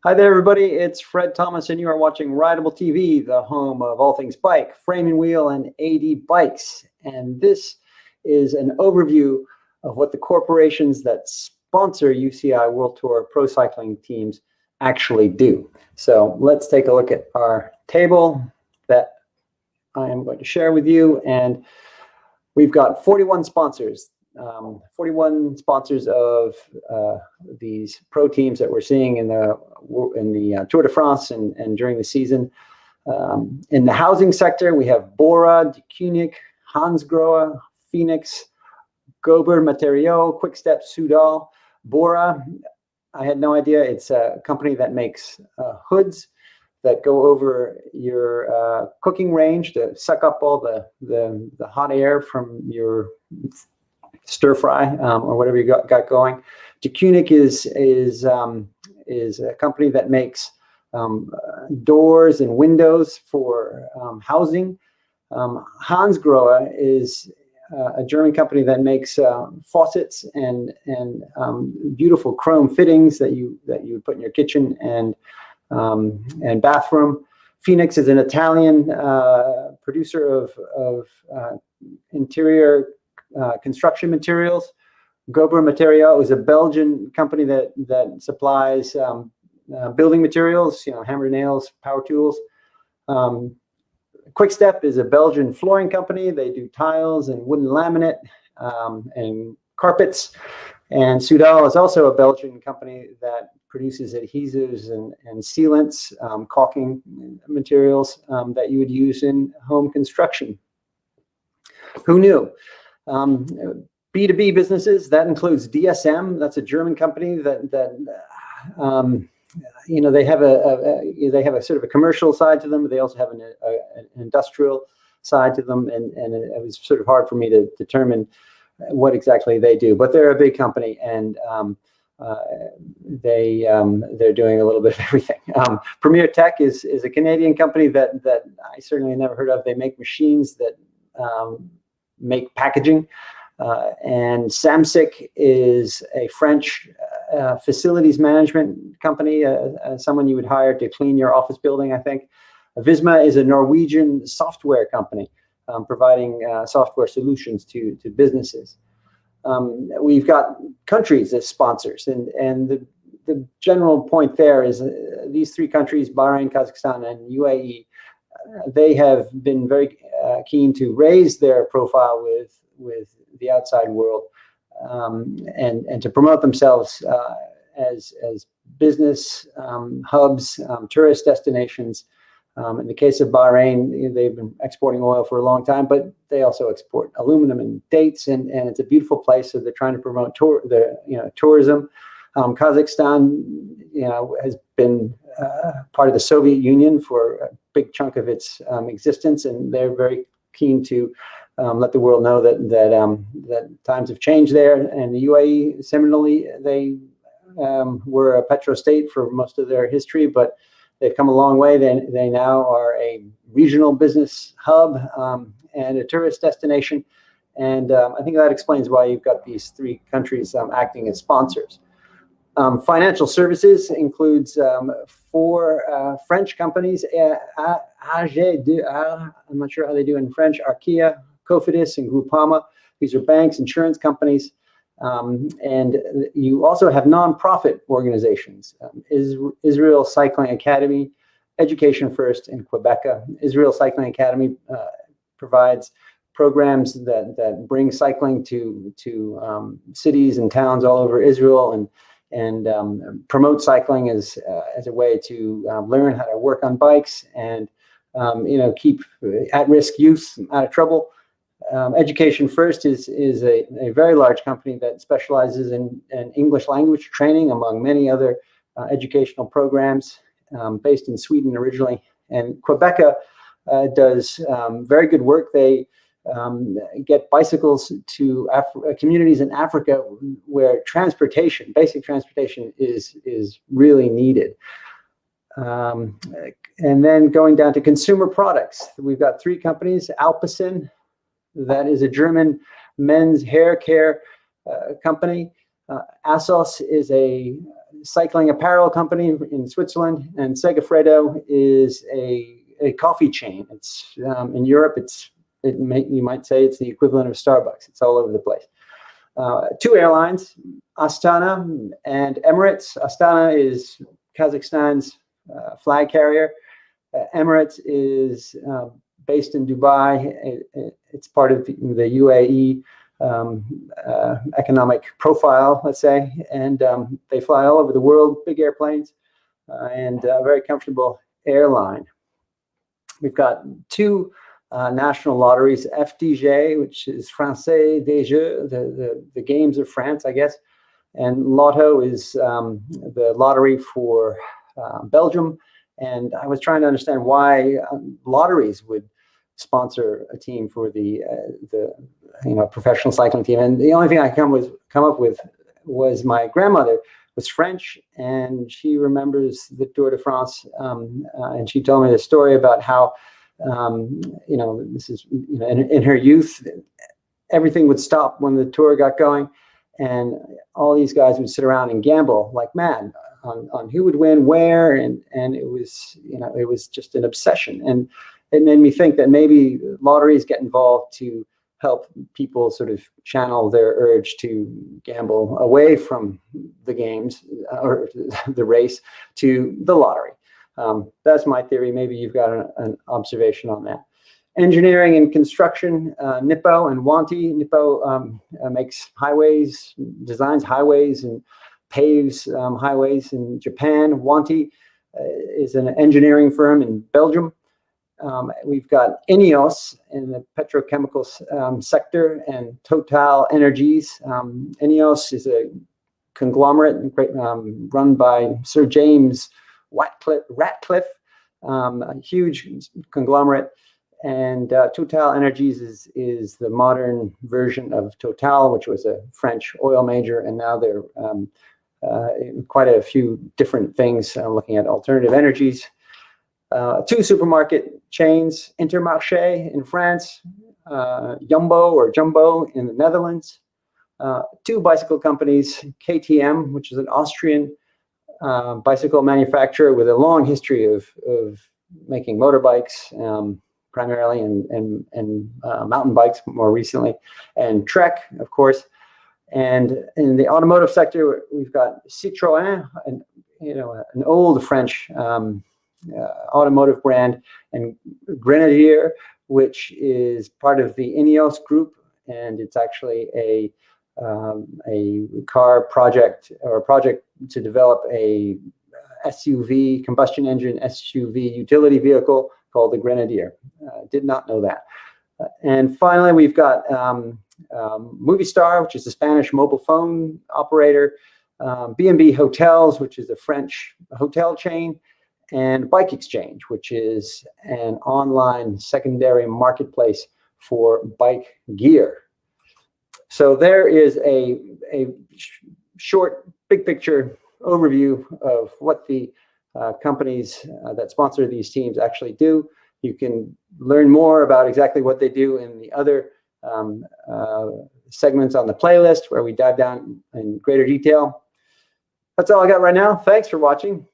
Hi there, everybody. It's Fred Thomas, and you are watching Rideable TV, the home of all things bike, frame and wheel, and AD bikes. And this is an overview of what the corporations that sponsor UCI World Tour pro cycling teams actually do. So let's take a look at our table that I am going to share with you. And we've got 41 sponsors. 41 sponsors of these pro teams that we're seeing in the Tour de France and during the season. In the housing sector, we have Bora-Hansgrohe, Phoenix, Gober Materiaux, Quickstep, Soudal. Bora, I had no idea. It's a company that makes hoods that go over your cooking range to suck up all the hot air from your stir fry or whatever you got going. Decunic is a company that makes doors and windows for housing. Hansgrohe is a German company that makes faucets and beautiful chrome fittings that you put in your kitchen and bathroom. Phoenix is an Italian producer of interior construction materials. Gober Materiaux is a Belgian company that supplies building materials, hammer nails, power tools. Quickstep is a Belgian flooring company. They do tiles and wooden laminate and carpets. And Soudal is also a Belgian company that produces adhesives and sealants, caulking materials that you would use in home construction. Who knew? B2B businesses, that includes DSM. That's a German company that they have a sort of a commercial side to them. But they also have an industrial side to them, and it was sort of hard for me to determine what exactly they do. But they're a big company, and they're doing a little bit of everything. Premier Tech is a Canadian company that I certainly never heard of. They make machines that make packaging, and Samsic is a French facilities management company, someone you would hire to clean your office building, I think. Visma is a Norwegian software company providing software solutions to businesses. We've got countries as sponsors, and the general point there is these three countries, Bahrain, Kazakhstan, and UAE, they have been very keen to raise their profile with the outside world and to promote themselves as business hubs, tourist destinations. In the case of Bahrain, they've been exporting oil for a long time, but they also export aluminum and dates, and it's a beautiful place. So they're trying to promote tourism. Kazakhstan, has been part of the Soviet Union for a big chunk of its existence, and they're very keen to let the world know that times have changed there. And the UAE, similarly, they were a petrostate for most of their history, but they've come a long way. They now are a regional business hub and a tourist destination. And I think that explains why you've got these three countries acting as sponsors. Financial services includes four French companies, AG2R, I'm not sure how they do in French, Arkia, Cofidis, and Groupama. These are banks, insurance companies. And you also have nonprofit organizations, Israel Cycling Academy, Education First, and Quebeca. Israel Cycling Academy provides programs that bring cycling to cities and towns all over Israel, and promote cycling as a way to learn how to work on bikes and keep at-risk youth out of trouble. Education First is a very large company that specializes in English language training, among many other educational programs, based in Sweden originally. And Quebeca does very good work. They get bicycles to communities in Africa where basic transportation is really needed. And then going down to consumer products, we've got three companies. Alpecin, that is a German men's hair care company. Assos is a cycling apparel company in Switzerland, and Segafredo is a coffee chain. It's in Europe. You might say it's the equivalent of Starbucks. It's all over the place. 2 airlines, Astana and Emirates. Astana is Kazakhstan's flag carrier. Emirates is based in Dubai. It's part of the UAE economic profile, let's say, and they fly all over the world, big airplanes, and a very comfortable airline. We've got 2 national lotteries, FDJ, which is Français des Jeux, the games of France, I guess, and Lotto is the lottery for Belgium. And I was trying to understand why lotteries would sponsor a team for the professional cycling team. And the only thing I come up with was my grandmother was French, and she remembers the Tour de France, and she told me the story about how this is in her youth, everything would stop when the tour got going, and all these guys would sit around and gamble like mad on who would win where, and it was just an obsession. And it made me think that maybe lotteries get involved to help people sort of channel their urge to gamble away from the games or the race to the lottery. That's my theory. Maybe you've got an observation on that. Engineering and construction, Nippo and Wanty. Nippo makes highways, designs highways and paves highways in Japan. Wanty is an engineering firm in Belgium. We've got Ineos in the petrochemical sector, and Total Energies. Ineos is a conglomerate run by Sir James Ratcliffe, a huge conglomerate. And Total Energies is the modern version of Total, which was a French oil major, and now they're quite a few different things, looking at alternative energies. 2 supermarket chains, Intermarché in France, Jumbo in the Netherlands. 2 bicycle companies, KTM, which is an Austrian bicycle manufacturer with a long history of making motorbikes, primarily, and mountain bikes more recently, and Trek, of course. And in the automotive sector, we've got Citroën, an old French automotive brand, and Grenadier, which is part of the Ineos group, and it's actually a car project, or a project to develop a SUV, combustion engine SUV utility vehicle called the Grenadier. Did not know that. And finally, we've got Movistar, which is a Spanish mobile phone operator, B&B Hotels, which is a French hotel chain, and Bike Exchange, which is an online secondary marketplace for bike gear. So there is a short, big picture overview of what the companies that sponsor these teams actually do. You can learn more about exactly what they do in the other segments on the playlist, where we dive down in greater detail. That's all I got right now. Thanks for watching.